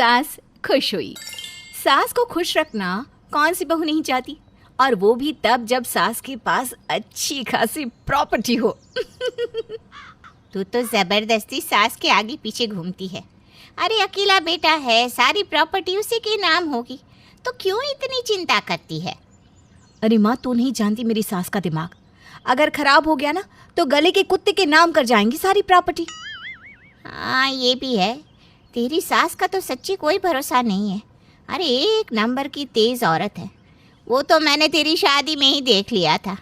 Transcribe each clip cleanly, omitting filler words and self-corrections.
सास खुश हुई। सास को खुश रखना कौन सी बहू नहीं चाहती, और वो भी तब जब सास के पास अच्छी खासी प्रॉपर्टी हो। तू तो जबरदस्ती सास के आगे पीछे घूमती है। अरे अकेला बेटा है, सारी प्रॉपर्टी उसी के नाम होगी, तो क्यों इतनी चिंता करती है? अरे माँ, तू नहीं जानती मेरी सास का दिमाग। अगर खराब हो गया ना तो गले के कुत्ते के नाम कर जाएंगी सारी प्रॉपर्टी। हाँ ये भी है, तेरी सास का तो सच्ची कोई भरोसा नहीं है। अरे एक नंबर की तेज़ औरत है, वो तो मैंने तेरी शादी में ही देख लिया था।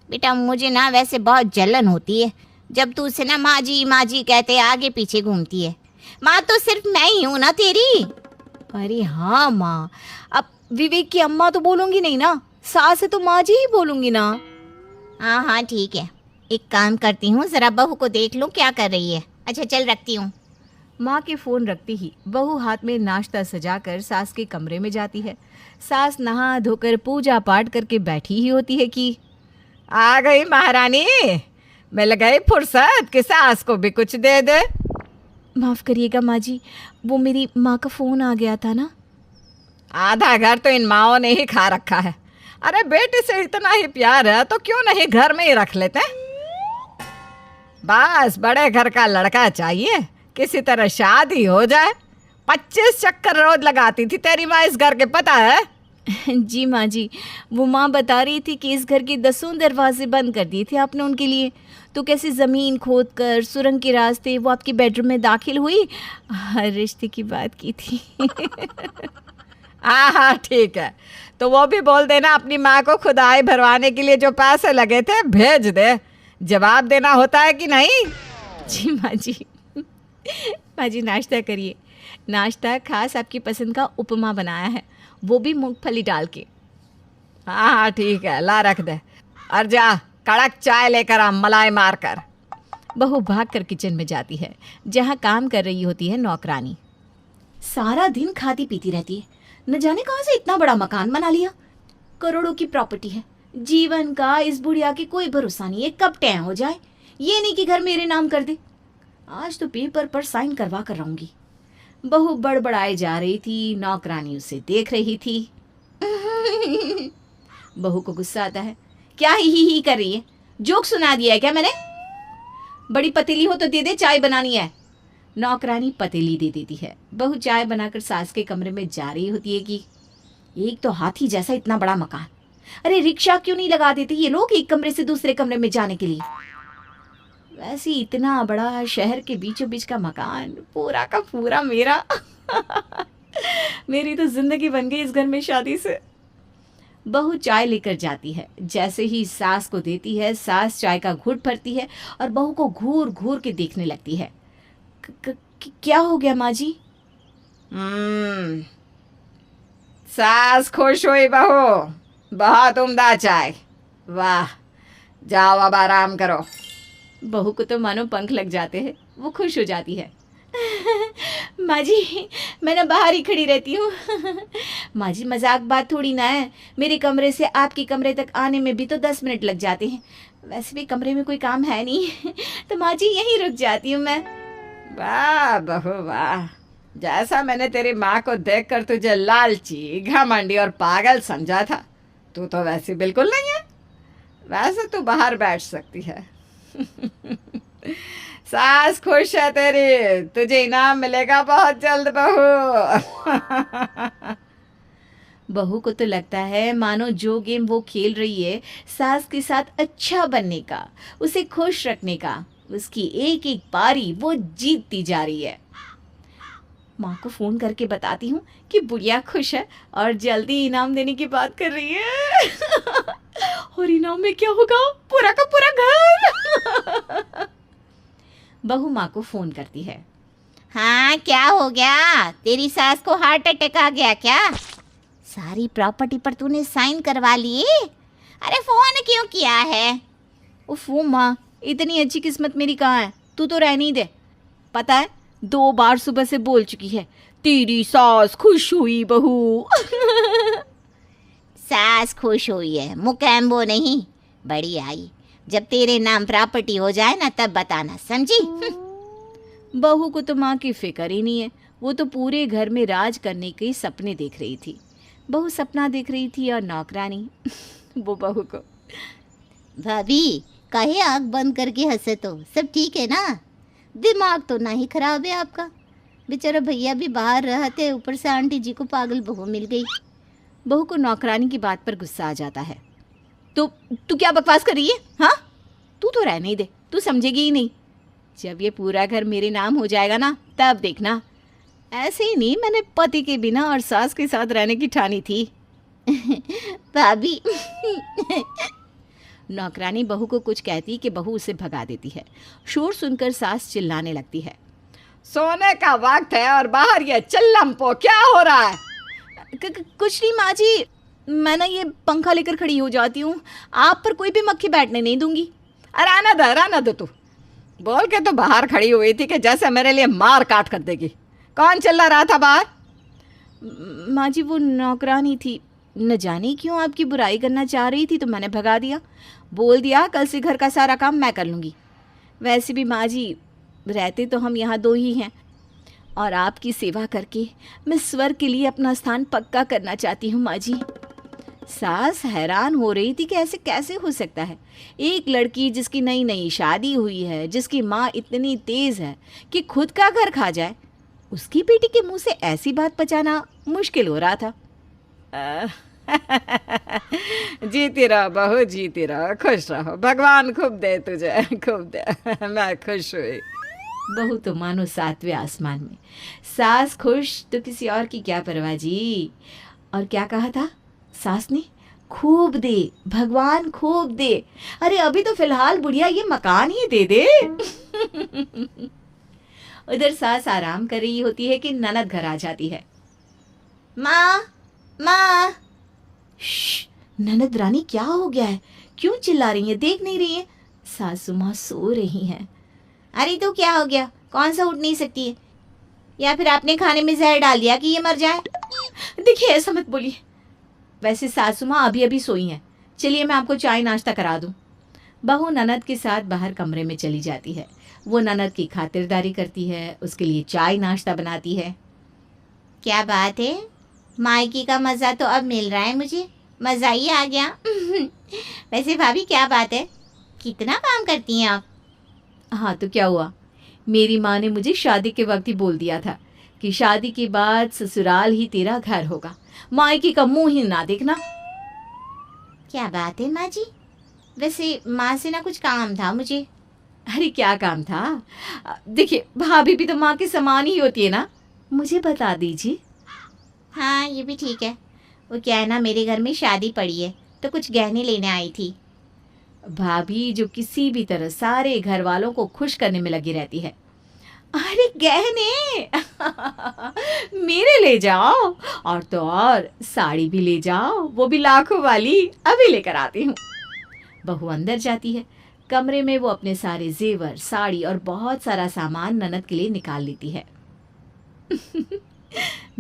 बेटा मुझे ना वैसे बहुत जलन होती है जब तू उसे ना माँ जी कहते आगे पीछे घूमती है। माँ तो सिर्फ मैं ही हूँ ना तेरी। अरे हाँ माँ, अब विवेक की अम्मा तो बोलूंगी नहीं ना, सास है तो माँ जी ही बोलूंगी ना। हाँ हाँ ठीक है, एक काम करती हूँ, ज़रा बहू को देख लूँ क्या कर रही है। अच्छा चल रखती हूँ। माँ के फ़ोन रखते ही बहू हाथ में नाश्ता सजाकर सास के कमरे में जाती है। सास नहा धोकर पूजा पाठ करके बैठी ही होती है कि आ गई महारानी, मिल गई फुर्सत कि सास को भी कुछ दे दे। माफ़ करिएगा माँ जी, वो मेरी माँ का फ़ोन आ गया था ना। आधा घर तो इन माओं ने ही खा रखा है। अरे बेटे से इतना ही प्यार है तो क्यों नहीं घर में ही रख लेते हैं। बस बड़े घर का लड़का चाहिए, किसी तरह शादी हो जाए। 25 चक्कर रोज लगाती थी तेरी माँ इस घर के, पता है? जी माँ जी, वो माँ बता रही थी कि इस घर के 10 दरवाजे बंद कर दिए थे आपने उनके लिए, तो कैसे ज़मीन खोद कर सुरंग के रास्ते वो आपके बेडरूम में दाखिल हुई। हर रिश्ते की बात की थी। हाँ ठीक है, तो वो भी बोल देना अपनी माँ को खुदाई भरवाने के लिए जो पैसे लगे थे भेज दे। जवाब देना होता है कि नहीं? जी माँ जी। माँ जी नाश्ता करिए। नाश्ता खास आपकी पसंद का उपमा बनाया है, वो भी मूंगफली डाल के। हाँ ठीक है, ला रख दे। और जा कड़क चाय लेकर आ मलाई मार कर। बहू भाग कर किचन में जाती है जहाँ काम कर रही होती है नौकरानी। सारा दिन खाती पीती रहती है, न जाने कहाँ से इतना बड़ा मकान बना लिया। करोड़ों की प्रॉपर्टी है, जीवन का इस बुढ़िया की कोई भरोसा नहीं है, कब टैं हो जाए। ये नहीं कि घर मेरे नाम कर दे। आज तो पेपर पर साइन करवा कर रहूंगी। बहू बड़बड़ाए जा रही थी, नौकरानी उसे देख रही थी। बहू को गुस्सा आता है। क्या ही कर रही है? जोक सुना दिया है क्या मैंने? बड़ी पतीली हो तो दे दे, चाय बनानी है। नौकरानी पतीली दे देती है। बहू चाय बनाकर सास के कमरे में जा रही होती है कि एक तो हाथी जैसा इतना बड़ा मकान, अरे रिक्शा क्यों नहीं लगा देते ये लोग एक कमरे से दूसरे कमरे में जाने के लिए। वैसे इतना बड़ा शहर के बीचों बीच का मकान पूरा का पूरा मेरा। मेरी तो जिंदगी बन गई इस घर में शादी से। बहू चाय लेकर जाती है, जैसे ही सास को देती है सास चाय का घूंट भरती है और बहू को घूर घूर के देखने लगती है। क्या हो गया माँ जी? सास खुश हुई बहू, बहुत उम्दा चाय, वाह। जाओ अब आराम करो। बहू को तो मानो पंख लग जाते हैं, वो खुश हो जाती है। माँ जी मैं ना बाहर ही खड़ी रहती हूँ। माँ जी मजाक बात थोड़ी ना है, मेरे कमरे से आपके कमरे तक आने में भी तो 10 मिनट लग जाते हैं। वैसे भी कमरे में कोई काम है नहीं, तो माँ जी यहीं रुक जाती हूँ मैं। वाह बहू वाह, जैसा मैंने तेरी माँ को देखकर तुझे लालची, घमंडी और पागल समझा था, तू तो वैसी बिल्कुल नहीं है। वैसे तू बाहर बैठ सकती है। सास खुश है तेरी, तुझे इनाम मिलेगा बहुत जल्द बहू। बहू को तो लगता है मानो जो गेम वो खेल रही है सास के साथ अच्छा बनने का, उसे खुश रखने का, उसकी एक एक पारी वो जीतती जा रही है। माँ को फ़ोन करके बताती हूँ कि बुढ़िया खुश है और जल्दी इनाम देने की बात कर रही है। और इनाम में क्या होगा? पूरा का पूरा घर। बहू माँ को फ़ोन करती है। हाँ क्या हो गया? तेरी सास को हार्ट अटैक आ गया क्या? सारी प्रॉपर्टी पर तूने साइन करवा लिए? अरे फोन क्यों किया है? उफ़ माँ, इतनी अच्छी किस्मत मेरी कहाँ है, तू तो रहने ही दे। पता है 2 बार सुबह से बोल चुकी है, तेरी सास खुश हुई बहू। सास खुश हुई है, मुकैम्बो नहीं। बड़ी आई, जब तेरे नाम प्रॉपर्टी हो जाए ना तब बताना, समझी? बहू को तो माँ की फिक्र ही नहीं है, वो तो पूरे घर में राज करने के सपने देख रही थी। बहू सपना देख रही थी और नौकरानी वो बहू को। भाभी काहे आँख बंद करके हंसे, तो सब ठीक है ना? दिमाग तो ना ही खराब है आपका। बेचारा भैया भी बाहर रहते, ऊपर से आंटी जी को पागल बहू मिल गई। बहू को नौकरानी की बात पर गुस्सा आ जाता है। तो तू क्या बकवास कर रही है? हाँ, तू तो रहने ही दे, तू समझेगी ही नहीं। जब ये पूरा घर मेरे नाम हो जाएगा ना, तब देखना। ऐसे ही नहीं, मैंने पति के बिना और सास के साथ रहने की ठानी थी। भाभी नौकरानी बहू को कुछ कहती कि बहू उसे भगा देती है। शोर सुनकर सास चिल्लाने लगती है। सोने का वक्त है और बाहर ये चिल्लमपो क्या हो रहा है? कुछ नहीं माँ जी, मैं ना ये पंखा लेकर खड़ी हो जाती हूँ, आप पर कोई भी मक्खी बैठने नहीं दूंगी। अरे आना दो तू। बोल के तो बाहर खड़ी हुई थी कि जैसे मेरे लिए मार काट कर देगी। कौन चिल्ला रहा था बाहर? माँ जी वो नौकरानी थी, न जाने क्यों आपकी बुराई करना चाह रही थी, तो मैंने भगा दिया। बोल दिया कल से घर का सारा काम मैं कर लूँगी। वैसे भी माँ जी रहते तो हम यहाँ दो ही हैं, और आपकी सेवा करके मैं स्वर्ग के लिए अपना स्थान पक्का करना चाहती हूँ माँ जी। सास हैरान हो रही थी कि ऐसे कैसे हो सकता है। एक लड़की जिसकी नई नई शादी हुई है, जिसकी माँ इतनी तेज़ है कि खुद का घर खा जाए, उसकी बेटी के मुंह से ऐसी बात पचाना मुश्किल हो रहा था। जीती रहो बहू, जीती रहो, खुश रहो। भगवान खूब दे तुझे, खूब दे। मैं खुश हुई। बहू तो मानो सातवें आसमान में। सास खुश तो किसी और की क्या परवाह जी। और क्या कहा था सास ने? खूब दे, भगवान खूब दे। अरे अभी तो फिलहाल बुढ़िया ये मकान ही दे दे। उधर सास आराम कर रही होती है कि ननद घर आ जाती है। माँ माँ। ननद रानी क्या हो गया है? क्यों चिल्ला रही है? देख नहीं रही है सासू माँ सो रही हैं। अरे तो क्या हो गया? कौन सा उठ नहीं सकती है? या फिर आपने खाने में जहर डाल दिया कि ये मर जाए? देखिए ऐसा मत बोलिए। वैसे सासू माँ अभी अभी सोई हैं, चलिए मैं आपको चाय नाश्ता करा दूं। बहू ननद के साथ बाहर कमरे में चली जाती है। वो ननद की खातिरदारी करती है, उसके लिए चाय नाश्ता बनाती है। क्या बात है, मायके का मज़ा तो अब मिल रहा है मुझे, मज़ा ही आ गया। वैसे भाभी क्या बात है, कितना काम करती हैं आप? हाँ तो क्या हुआ, मेरी माँ ने मुझे शादी के वक्त ही बोल दिया था कि शादी के बाद ससुराल ही तेरा घर होगा, मायके का मुंह ही ना देखना। क्या बात है माँ जी, वैसे माँ से ना कुछ काम था मुझे। अरे क्या काम था? देखिए भाभी भी तो माँ के समान ही होती है ना, मुझे बता दीजिए। हाँ ये भी ठीक है, वो क्या है ना, मेरे घर में शादी पड़ी है तो कुछ गहने लेने आई थी। भाभी जो किसी भी तरह सारे घर वालों को खुश करने में लगी रहती है। अरे गहने मेरे ले जाओ, और तो और साड़ी भी ले जाओ, वो भी लाखों वाली, अभी लेकर आती हूँ। बहू अंदर जाती है। कमरे में वो अपने सारे जेवर, साड़ी और बहुत सारा सामान ननद के लिए निकाल लेती है।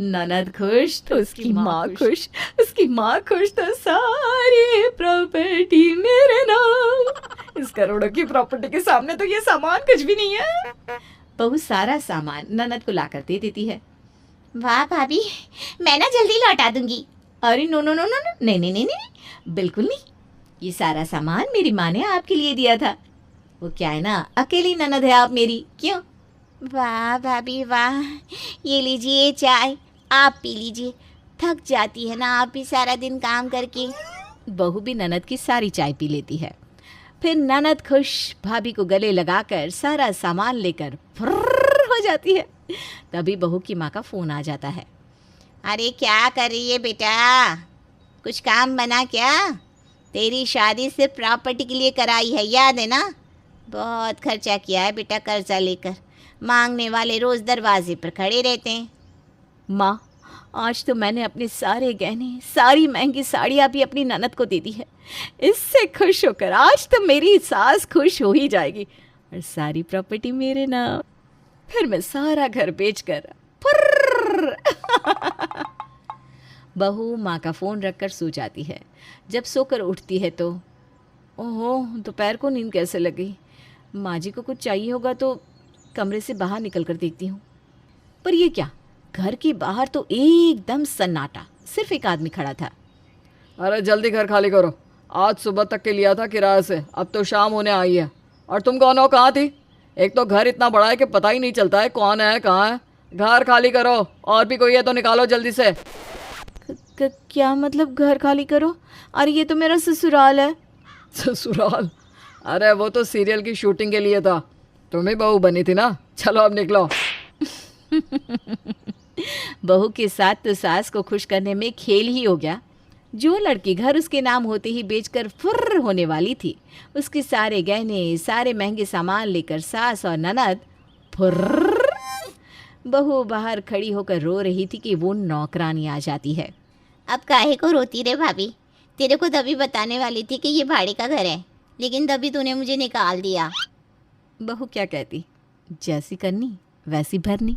ननद खुश तो उसकी माँ खुश, उसकी माँ खुश तो सारी प्रॉपर्टी मेरे नाम। इस करोड़ों की प्रॉपर्टी के सामने तो ये सामान कुछ भी नहीं है। बहू सारा सामान ननद को लाकर दे देती है। वाह भाभी, मैं ना जल्दी लौटा दूंगी। अरे no no no no no, नहीं नहीं नहीं नहीं, बिल्कुल नहीं। ये सारा सामान मेरी माँ ने आपके लिए दिया था। वो क्या है ना, अकेली ननद है आप मेरी, क्यों? वाह भाभी वाह, ये लीजिए चाय, आप पी लीजिए, थक जाती है ना आप भी सारा दिन काम करके। बहू भी ननद की सारी चाय पी लेती है। फिर ननद खुश भाभी को गले लगाकर सारा सामान लेकर फुर्र हो जाती है। तभी बहू की माँ का फ़ोन आ जाता है। अरे क्या कर रही है बेटा, कुछ काम बना क्या? तेरी शादी सिर्फ प्रॉपर्टी के लिए कराई है, याद है ना? बहुत खर्चा किया है बेटा कर्जा लेकर, मांगने वाले रोज़ दरवाजे पर खड़े रहते हैं। माँ आज तो मैंने अपने सारे गहने, सारी महंगी साड़ियाँ भी अपनी ननद को दे दी है। इससे खुश होकर आज तो मेरी सास खुश हो ही जाएगी और सारी प्रॉपर्टी मेरे नाम। फिर मैं सारा घर बेचकर फुर्र। बहू माँ का फ़ोन रखकर सो जाती है। जब सोकर उठती है तो ओहो, दोपहर को नींद कैसे लग गई। माँ जी को कुछ चाहिए होगा तो कमरे से बाहर निकल कर देखती हूँ, पर ये क्या, घर के बाहर तो एकदम सन्नाटा, सिर्फ एक आदमी खड़ा था। अरे जल्दी घर खाली करो, आज सुबह तक के लिया था किराए से, अब तो शाम होने आई है। और तुम कौन हो, कहाँ थी? एक तो घर इतना बड़ा है कि पता ही नहीं चलता है कौन है कहाँ है। घर खाली करो, और भी कोई है तो निकालो जल्दी से। क्या मतलब घर खाली करो? अरे ये तो मेरा ससुराल है। ससुराल? अरे वो तो सीरियल की शूटिंग के लिए था, तुम ही बहू बनी थी ना। चलो अब निकलो। बहू के साथ तो सास को खुश करने में खेल ही हो गया। जो लड़की घर उसके नाम होते ही बेचकर फुर्र होने वाली थी, उसके सारे गहने, सारे महंगे सामान लेकर सास और ननद फुर्र। बहू बाहर खड़ी होकर रो रही थी कि वो नौकरानी आ जाती है। अब काहे को रोती रे भाभी? तेरे को तभी बताने वाली थी कि ये भाड़े का घर है, लेकिन तभी तूने मुझे निकाल दिया। बहू क्या कहती, जैसी करनी वैसी भरनी।